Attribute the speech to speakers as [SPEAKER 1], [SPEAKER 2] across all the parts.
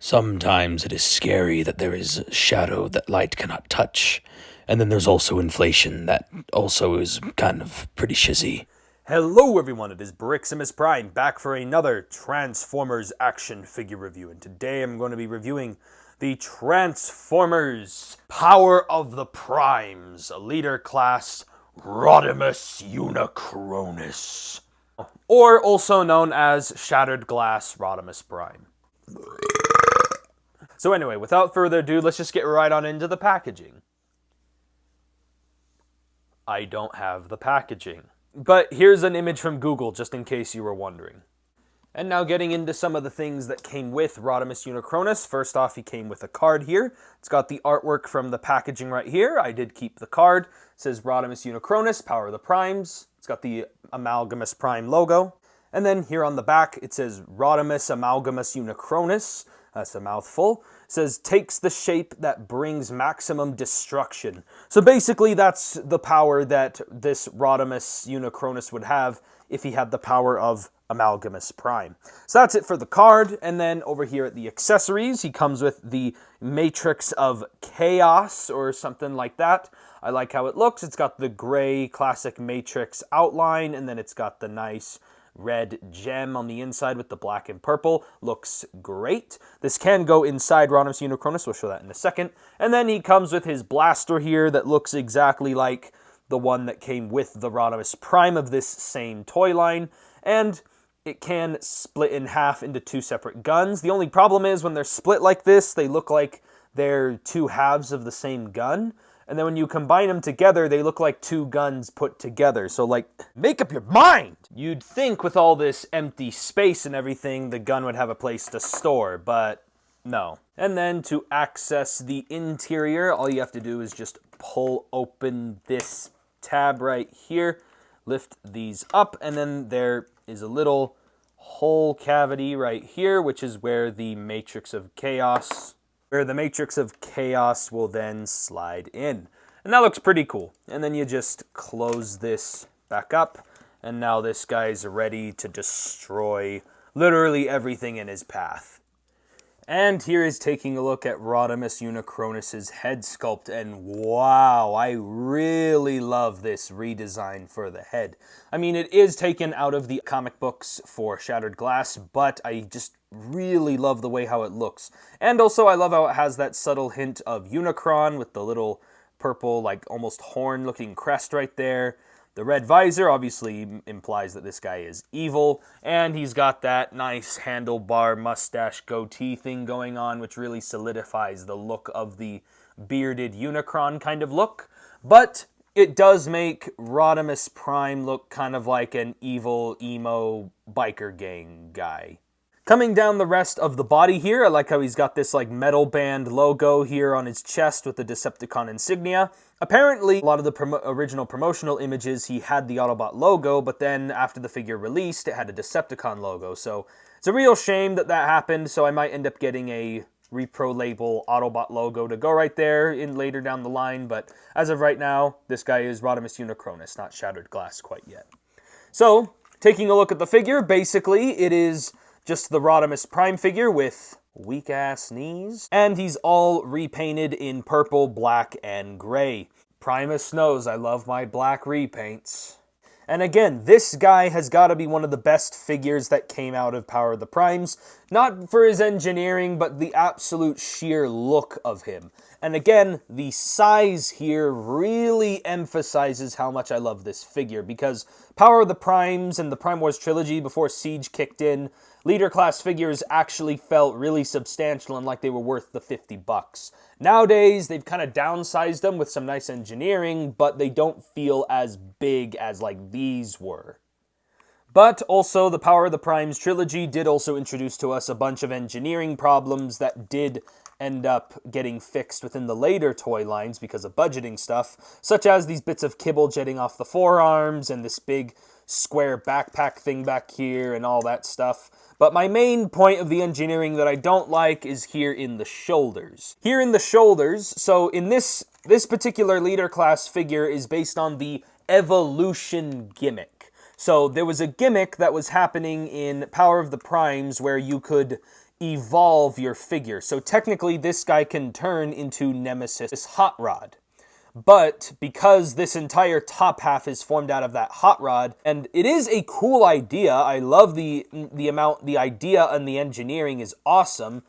[SPEAKER 1] Sometimes it is scary that there is a shadow that light cannot touch, and then there's also inflation that also is kind of pretty shizzy.
[SPEAKER 2] Hello everyone, it is Briximus Prime, back for another Transformers action figure review, and today I'm going to be reviewing the Transformers Power of the Primes, Leader Class Rodimus Unicronus, or also known as Shattered Glass Rodimus Prime. So anyway, without further ado, let's just get right on into the packaging. I don't have the packaging. But here's an image from Google, just in case you were wondering. And now getting into some of the things that came with Rodimus Unicronus. First off, he came with a card here. It's got the artwork from the packaging right here. I did keep the card. It says Rodimus Unicronus, Power of the Primes. It's got the Amalgamous Prime logo. And then here on the back, it says Rodimus Amalgamous Unicronus. That's a mouthful. It says, takes the shape that brings maximum destruction. So basically that's the power that this Rodimus Unicronus would have if he had the power of Amalgamous Prime. So that's it for the card. And then over here at the accessories, he comes with the Matrix of Chaos or something like that. I like how it looks. It's got the gray classic Matrix outline, and then it's got the nice red gem on the inside with the black and purple. Looks great. This can go inside Rodimus Unicronus. We'll show that in a second. And then he comes with his blaster here that looks exactly like the one that came with the Rodimus Prime of this same toy line. And it can split in half into two separate guns. The only problem is when they're split like this, they look like they're two halves of the same gun. And then when you combine them together, they look like two guns put together. So, like, make up your mind! You'd think with all this empty space and everything, the gun would have a place to store, but no. And then to access the interior, all you have to do is just pull open this tab right here, lift these up, and then there is a little hole cavity right here, which is where the Matrix of Chaos will then slide in. And that looks pretty cool. And then you just close this back up, and now this guy's ready to destroy literally everything in his path. And here is taking a look at Rodimus Unicronus' head sculpt, and wow, I really love this redesign for the head. I mean, it is taken out of the comic books for Shattered Glass, but I just really love the way how it looks. And also, I love how it has that subtle hint of Unicron with the little purple, like almost horn-looking crest right there. The red visor obviously implies that this guy is evil, and he's got that nice handlebar mustache goatee thing going on, which really solidifies the look of the bearded Unicron kind of look. But it does make Rodimus Prime look kind of like an evil, emo biker gang guy. Coming down the rest of the body here, I like how he's got this like metal band logo here on his chest with the Decepticon insignia. Apparently, a lot of the original promotional images, he had the Autobot logo, but then after the figure released, it had a Decepticon logo. So it's a real shame that that happened, so I might end up getting a Repro label Autobot logo to go right there in later down the line, but as of right now, this guy is Rodimus Unicronus, not Shattered Glass quite yet. So, taking a look at the figure, basically it is just the Rodimus Prime figure with weak-ass knees. And he's all repainted in purple, black, and gray. Primus knows I love my black repaints. And again, this guy has got to be one of the best figures that came out of Power of the Primes. Not for his engineering, but the absolute sheer look of him. And again, the size here really emphasizes how much I love this figure, because Power of the Primes and the Prime Wars trilogy before Siege kicked in, leader class figures actually felt really substantial and like they were worth the $50. Nowadays, they've kind of downsized them with some nice engineering, but they don't feel as big as like these were. But also, the Power of the Primes trilogy did also introduce to us a bunch of engineering problems that did end up getting fixed within the later toy lines because of budgeting stuff, such as these bits of kibble jetting off the forearms and this big square backpack thing back here and all that stuff. But my main point of the engineering that I don't like is here in the shoulders. Here in the shoulders, so in this particular leader class figure is based on the evolution gimmick. So there was a gimmick that was happening in Power of the Primes where you could evolve your figure. So technically this guy can turn into Nemesis Hot Rod. But because this entire top half is formed out of that hot rod, and it is a cool idea, I love the idea and the engineering is awesome,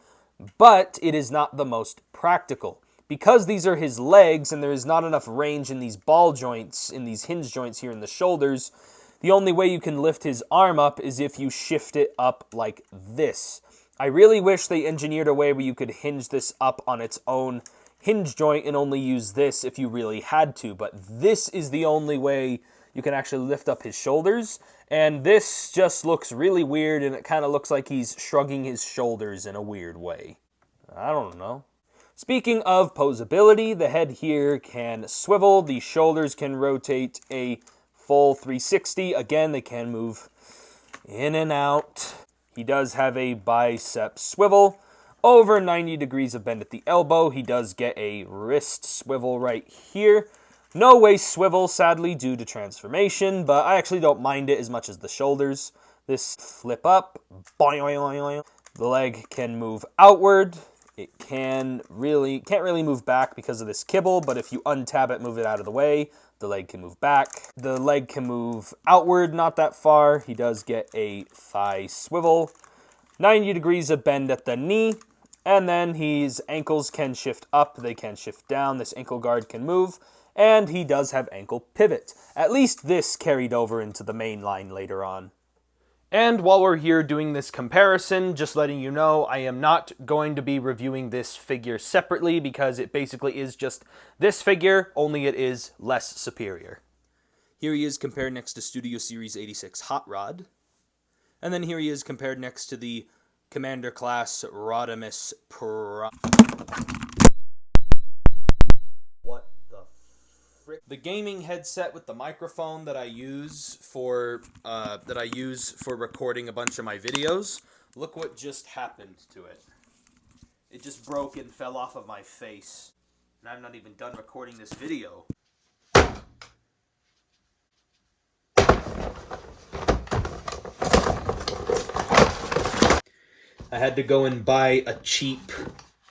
[SPEAKER 2] but it is not the most practical. Because these are his legs and there is not enough range in these ball joints, in these hinge joints here in the shoulders, the only way you can lift his arm up is if you shift it up like this. I really wish they engineered a way where you could hinge this up on its own hinge joint and only use this if you really had to, but this is the only way you can actually lift up his shoulders, and this just looks really weird, and it kind of looks like he's shrugging his shoulders in a weird way. I don't know. Speaking of posability, the head here can swivel, the shoulders can rotate a full 360. Again, they can move in and out. He does have a bicep swivel. Over 90 degrees of bend at the elbow. He does get a wrist swivel right here. No waist swivel, sadly, due to transformation, but I actually don't mind it as much as the shoulders. This flip up. The leg can move outward. It can't really move back because of this kibble, but if you untab it, move it out of the way, the leg can move back. The leg can move outward, not that far. He does get a thigh swivel. 90 degrees of bend at the knee, and then his ankles can shift up, they can shift down, this ankle guard can move, and he does have ankle pivot. At least this carried over into the main line later on. And while we're here doing this comparison, just letting you know, I am not going to be reviewing this figure separately because it basically is just this figure, only it is less superior. Here he is compared next to Studio Series 86 Hot Rod. And then here he is compared next to the Commander Glass Rodimus What the frick? The gaming headset with the microphone that I use for recording a bunch of my videos. Look what just happened to it. It just broke and fell off of my face. And I'm not even done recording this video. I had to go and buy a cheap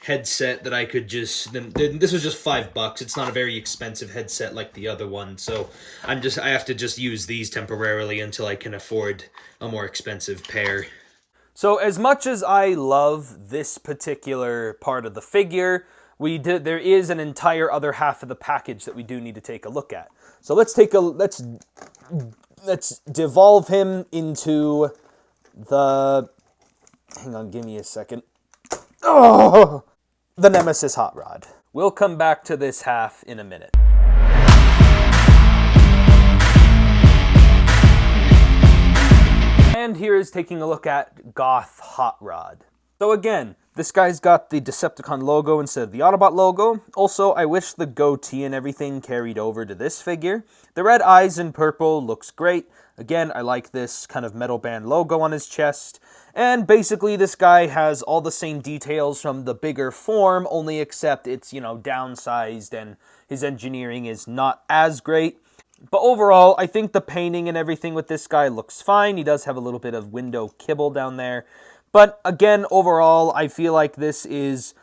[SPEAKER 2] headset that I could just... This was just $5. It's not a very expensive headset like the other one, so I have to just use these temporarily until I can afford a more expensive pair. So as much as I love this particular part of the figure, there is an entire other half of the package that we do need to take a look at. So let's devolve him into the... Hang on, give me a second. Oh! The Nemesis Hot Rod. We'll come back to this half in a minute. And here is taking a look at Goth Hot Rod. So again, this guy's got the Decepticon logo instead of the Autobot logo. Also, I wish the goatee and everything carried over to this figure. The red eyes in purple looks great. Again, I like this kind of metal band logo on his chest. And basically, this guy has all the same details from the bigger form, only except it's, downsized and his engineering is not as great. But overall, I think the painting and everything with this guy looks fine. He does have a little bit of window kibble down there. But again, overall, I feel like this is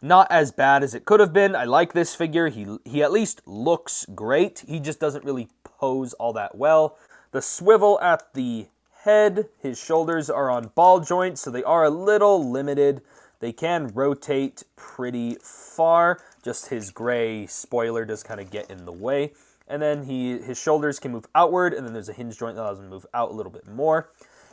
[SPEAKER 2] not as bad as it could have been. I like this figure. He at least looks great. He just doesn't really pose all that well. The swivel at the head, his shoulders are on ball joints, so they are a little limited. They can rotate pretty far. Just his gray spoiler does kind of get in the way. And then his shoulders can move outward, and then there's a hinge joint that allows him to move out a little bit more.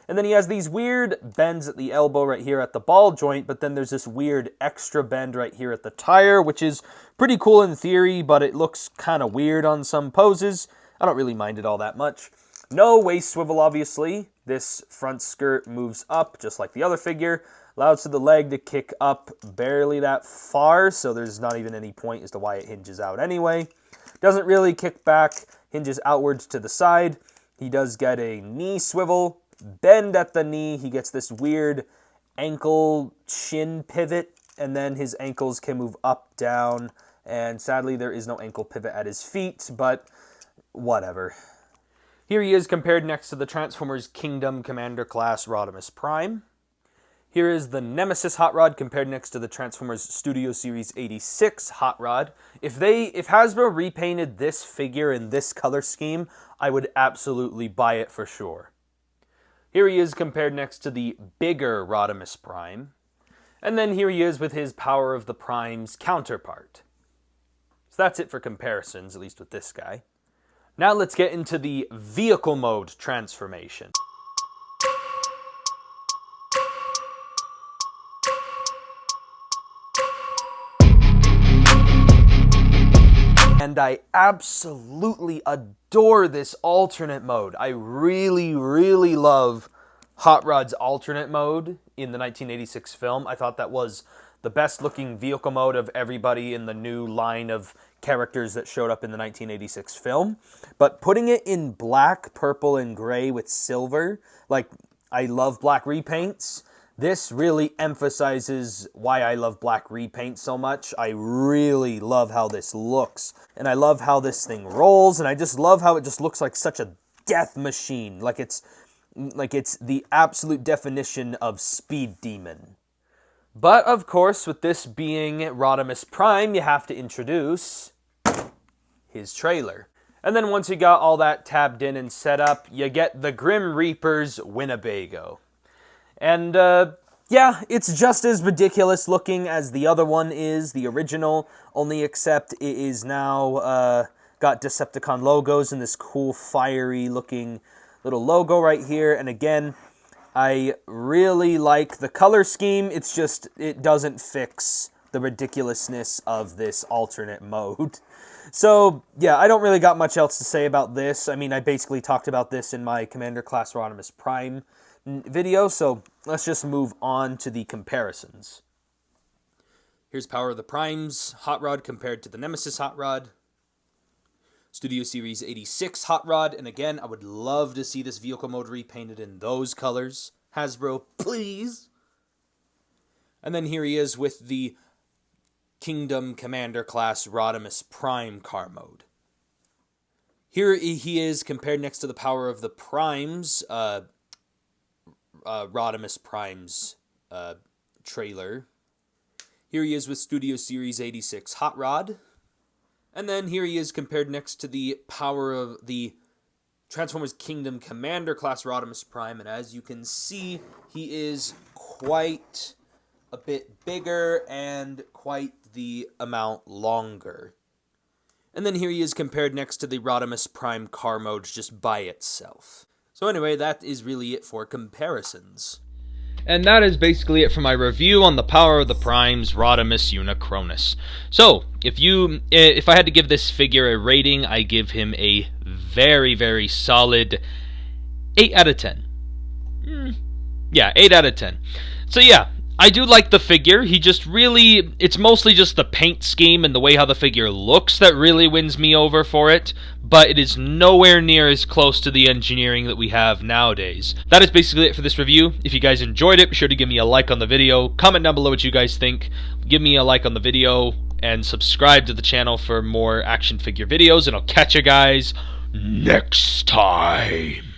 [SPEAKER 2] And then he has these weird bends at the elbow right here at the ball joint, but then there's this weird extra bend right here at the tire, which is pretty cool in theory, but it looks kind of weird on some poses. I don't really mind it all that much. No waist swivel, obviously. This front skirt moves up, just like the other figure. Allows the leg to kick up barely that far, so there's not even any point as to why it hinges out anyway. Doesn't really kick back, hinges outwards to the side. He does get a knee swivel. Bend at the knee, he gets this weird ankle shin pivot, and then his ankles can move up, down, and sadly there is no ankle pivot at his feet, but whatever. Here he is compared next to the Transformers Kingdom Commander Glass Rodimus Prime. Here is the Nemesis Hot Rod compared next to the Transformers Studio Series 86 Hot Rod. If Hasbro repainted this figure in this color scheme, I would absolutely buy it for sure. Here he is compared next to the bigger Rodimus Prime. And then here he is with his Power of the Primes counterpart. So that's it for comparisons, at least with this guy. Now let's get into the vehicle mode transformation. And I absolutely adore this alternate mode. I really, really love Hot Rod's alternate mode in the 1986 film. I thought that was the best looking vehicle mode of everybody in the new line of characters that showed up in the 1986 film. But putting it in black, purple, and gray with silver, like I love black repaints, this really emphasizes why I love black repaint so much. I really love how this looks. And I love how this thing rolls. And I just love how it just looks like such a death machine. Like it's the absolute definition of Speed Demon. But of course, with this being Rodimus Prime, you have to introduce his trailer. And then once you got all that tabbed in and set up, you get the Grim Reaper's Winnebago. And, yeah, it's just as ridiculous looking as the other one is, the original, only except it is now, got Decepticon logos and this cool fiery looking little logo right here. And again, I really like the color scheme. It's just, it doesn't fix the ridiculousness of this alternate mode. So, yeah, I don't really got much else to say about this. I mean, I basically talked about this in my Commander Glass Rodimus Prime video, so let's just move on to the comparisons. Here's Power of the Primes Hot Rod compared to the Nemesis Hot Rod. Studio Series 86 Hot Rod, and again, I would love to see this vehicle mode repainted in those colors. Hasbro, please! And then here he is with the Kingdom Commander class Rodimus Prime car mode. Here he is compared next to the Power of the Primes Rodimus Primes trailer. Here he is with Studio Series 86 Hot Rod. And then here he is compared next to the Power of the Transformers Kingdom Commander class Rodimus Prime. And as you can see, he is quite a bit bigger and quite the amount longer. And then here he is compared next to the Rodimus Prime car mode just by itself. So anyway, that is really it for comparisons. And that is basically it for my review on the Power of the Primes Rodimus Unicronus. So, if I had to give this figure a rating, I give him a very, very solid 8 out of 10. Yeah, 8 out of 10. So yeah, I do like the figure. He just really, it's mostly just the paint scheme and the way how the figure looks that really wins me over for it, but it is nowhere near as close to the engineering that we have nowadays. That is basically it for this review. If you guys enjoyed it, be sure to give me a like on the video, comment down below what you guys think, give me a like on the video, and subscribe to the channel for more action figure videos, and I'll catch you guys next time.